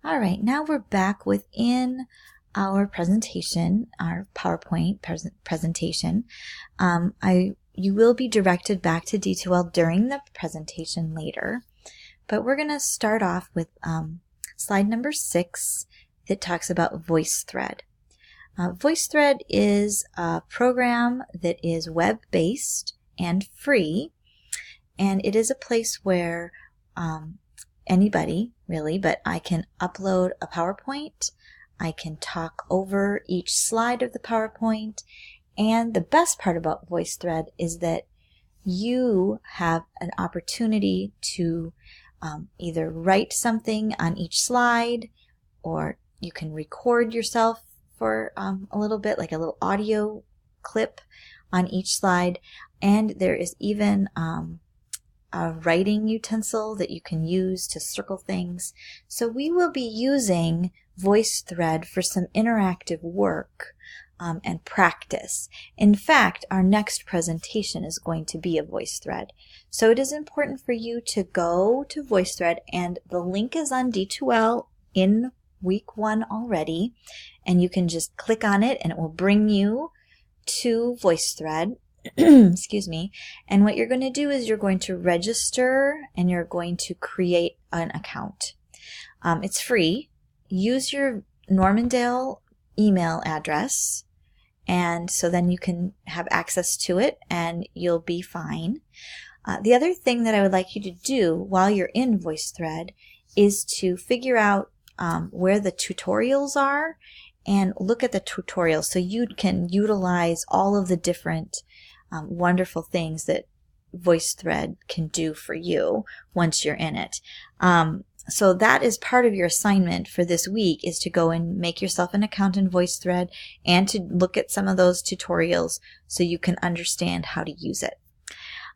All right, now we're back within our presentation, our PowerPoint presentation. You will be directed back to D2L during the presentation later, but we're going to start off with slide number 6 that talks about VoiceThread. VoiceThread is a program that is web-based and free, and it is a place where anybody really, but I can upload a PowerPoint, I can talk over each slide of the PowerPoint, and the best part about VoiceThread is that you have an opportunity to either write something on each slide, or you can record yourself for a little bit, like a little audio clip on each slide, and there is even a writing utensil that you can use to circle things. So we will be using VoiceThread for some interactive work and practice. In fact, our next presentation is going to be a VoiceThread. So it is important for you to go to VoiceThread, and the link is on D2L in week 1 already, and you can just click on it and it will bring you to VoiceThread. Excuse me. And what you're going to do is you're going to register and you're going to create an account. It's free. Use your Normandale email address, and so then you can have access to it and you'll be fine. The other thing that I would like you to do while you're in VoiceThread is to figure out where the tutorials are and look at the tutorials so you can utilize all of the different wonderful things that VoiceThread can do for you once you're in it. So that is part of your assignment for this week, is to go and make yourself an account in VoiceThread and to look at some of those tutorials so you can understand how to use it.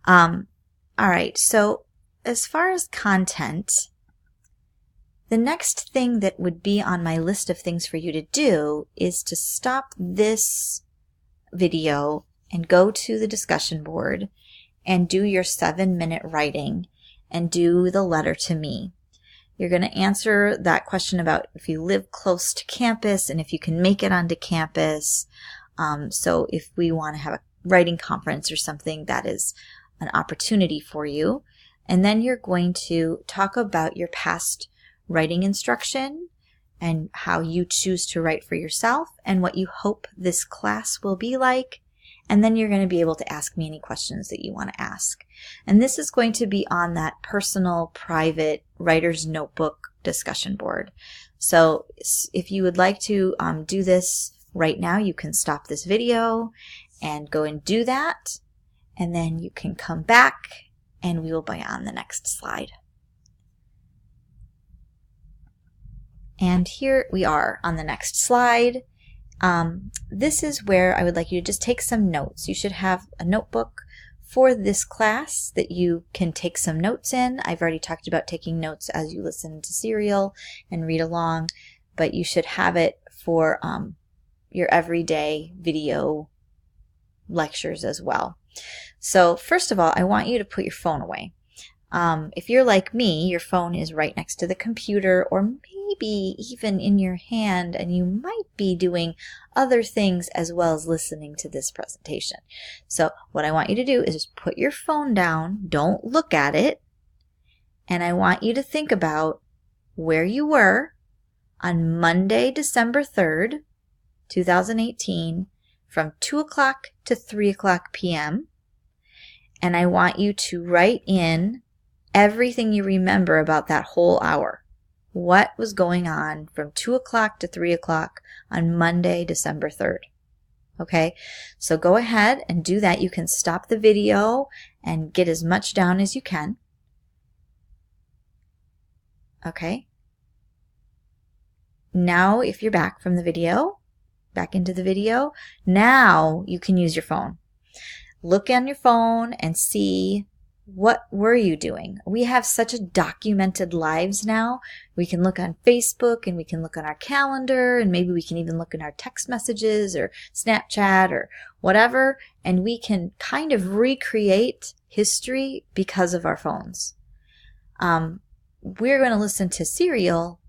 All right, so as far as content, the next thing that would be on my list of things for you to do is to stop this video and go to the discussion board and do your 7-minute writing and do the letter to me. You're going to answer that question about if you live close to campus and if you can make it onto campus. So if we want to have a writing conference or something, that is an opportunity for you. And then you're going to talk about your past writing instruction and how you choose to write for yourself and what you hope this class will be like. And then you're going to be able to ask me any questions that you want to ask. And this is going to be on that personal, private writer's notebook discussion board. So if you would like to do this right now, you can stop this video and go and do that. And then you can come back and we will be on the next slide. And here we are on the next slide. This is where I would like you to just take some notes. You should have a notebook for this class that you can take some notes in. I've already talked about taking notes as you listen to Serial and read along, but you should have it for your everyday video lectures as well. So first of all, I want you to put your phone away. If you're like me, your phone is right next to the computer or maybe even in your hand, and you might be doing other things as well as listening to this presentation. So what I want you to do is just put your phone down, don't look at it, and I want you to think about where you were on Monday, December 3rd, 2018, from 2 o'clock to 3 o'clock p.m., and I want you to write in everything you remember about that whole hour. What was going on from 2 o'clock to 3 o'clock on Monday, December 3rd? Okay, so go ahead and do that. You can stop the video and get as much down as you can. Okay. Now, if you're back from the video, back into the video, now you can use your phone. Look on your phone and see, what were you doing? We have such a documented lives now. We can look on Facebook and we can look on our calendar, and maybe we can even look in our text messages or Snapchat or whatever, and we can kind of recreate history because of our phones. We're going to listen to Serial,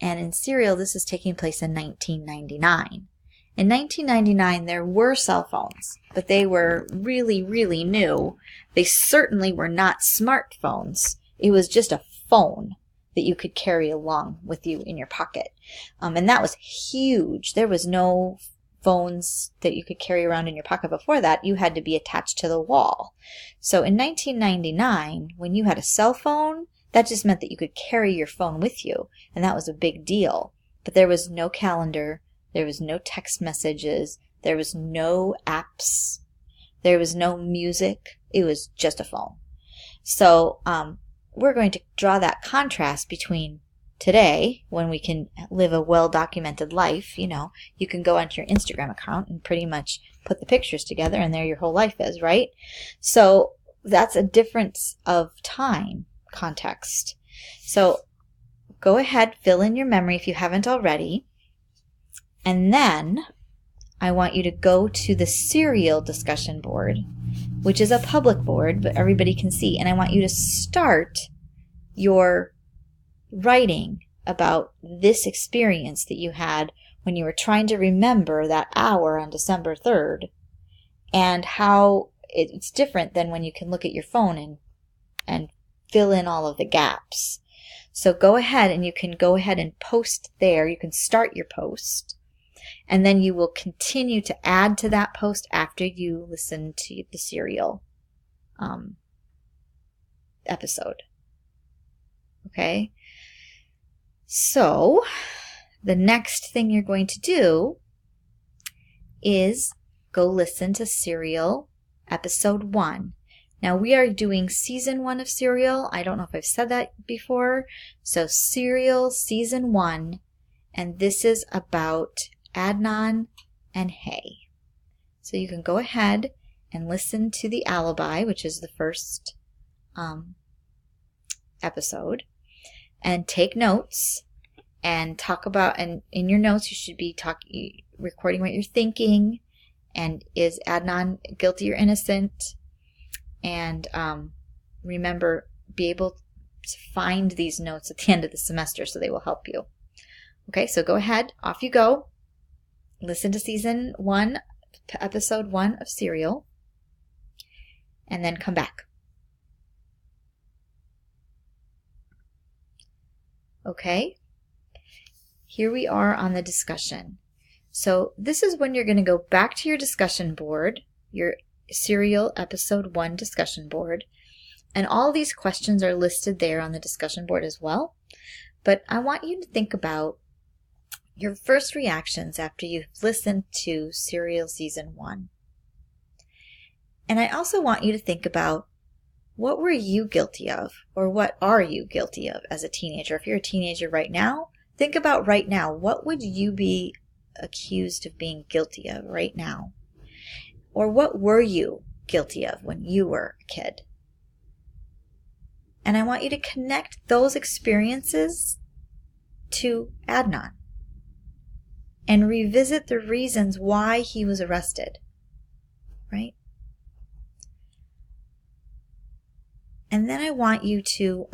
And in Serial, this is taking place in 1999. In 1999, there were cell phones, but they were really, really new. They certainly were not smartphones. It was just a phone that you could carry along with you in your pocket. And that was huge. There was no phones that you could carry around in your pocket before that. You had to be attached to the wall. So in 1999, when you had a cell phone, that just meant that you could carry your phone with you, and that was a big deal. But there was no calendar. There was no text messages. There was no apps. There was no music. It was just a phone. So we're going to draw that contrast between today, when we can live a well-documented life. You know, you can go onto your Instagram account and pretty much put the pictures together, and there your whole life is, right? So that's a difference of time context. So go ahead, fill in your memory if you haven't already. And then I want you to go to the Serial discussion board, which is a public board, but everybody can see. And I want you to start your writing about this experience that you had when you were trying to remember that hour on December 3rd, and how it's different than when you can look at your phone and fill in all of the gaps. So go ahead, and you can go ahead and post there. You can start your post, and then you will continue to add to that post after you listen to the Serial episode. Okay? So the next thing you're going to do is go listen to Serial episode 1. Now we are doing season 1 of Serial. I don't know if I've said that before. So Serial season 1, and this is about Adnan and Hay. So you can go ahead and listen to the Alibi, which is the first episode, and take notes and talk about, and in your notes you should be recording what you're thinking, and is Adnan guilty or innocent, and remember, be able to find these notes at the end of the semester so they will help you. Okay, so go ahead, off you go. Listen to season 1, episode 1 of Serial, and then come back. Okay, here we are on the discussion. So this is when you're going to go back to your discussion board, your Serial episode 1 discussion board, and all these questions are listed there on the discussion board as well. But I want you to think about your first reactions after you've listened to Serial season 1. And I also want you to think about, what were you guilty of, or what are you guilty of as a teenager? If you're a teenager right now, think about right now. What would you be accused of being guilty of right now? Or what were you guilty of when you were a kid? And I want you to connect those experiences to Adnan and revisit the reasons why he was arrested, right? And then I want you to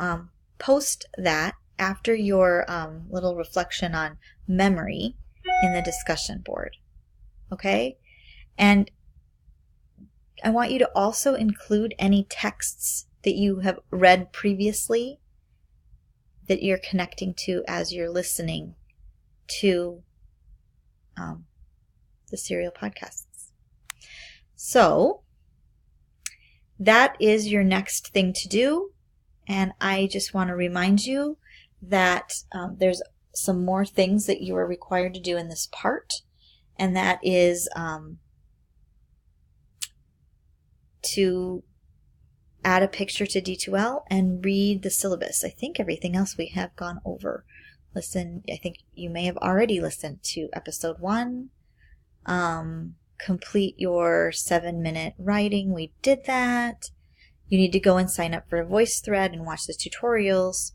post that after your little reflection on memory in the discussion board, okay? And I want you to also include any texts that you have read previously that you're connecting to as you're listening to the Serial podcasts. So that is your next thing to do. And I just want to remind you that there's some more things that you are required to do in this part. And that is to add a picture to D2L and read the syllabus. I think everything else we have gone over. Listen, I think you may have already listened to episode 1. Complete your 7-minute writing. We did that. You need to go and sign up for a VoiceThread and watch the tutorials.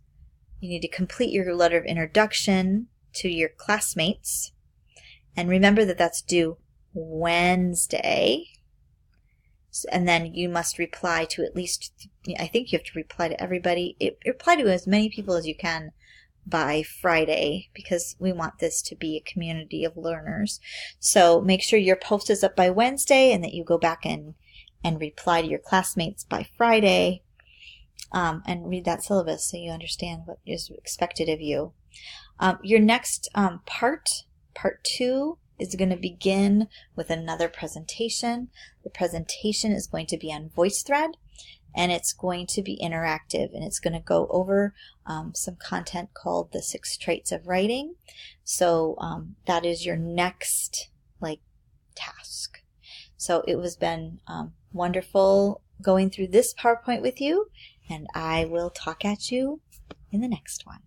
You need to complete your letter of introduction to your classmates. And remember that that's due Wednesday. And then you must reply to at least, I think you have to reply to everybody. Reply to as many people as you can by Friday because we want this to be a community of learners. So make sure your post is up by Wednesday and that you go back and reply to your classmates by Friday, and read that syllabus so you understand what is expected of you. Your next part 2, is going to begin with another presentation. The presentation is going to be on VoiceThread, and it's going to be interactive, and it's going to go over some content called the 6 traits of writing. So that is your next task. So it has been wonderful going through this PowerPoint with you, and I will talk at you in the next one.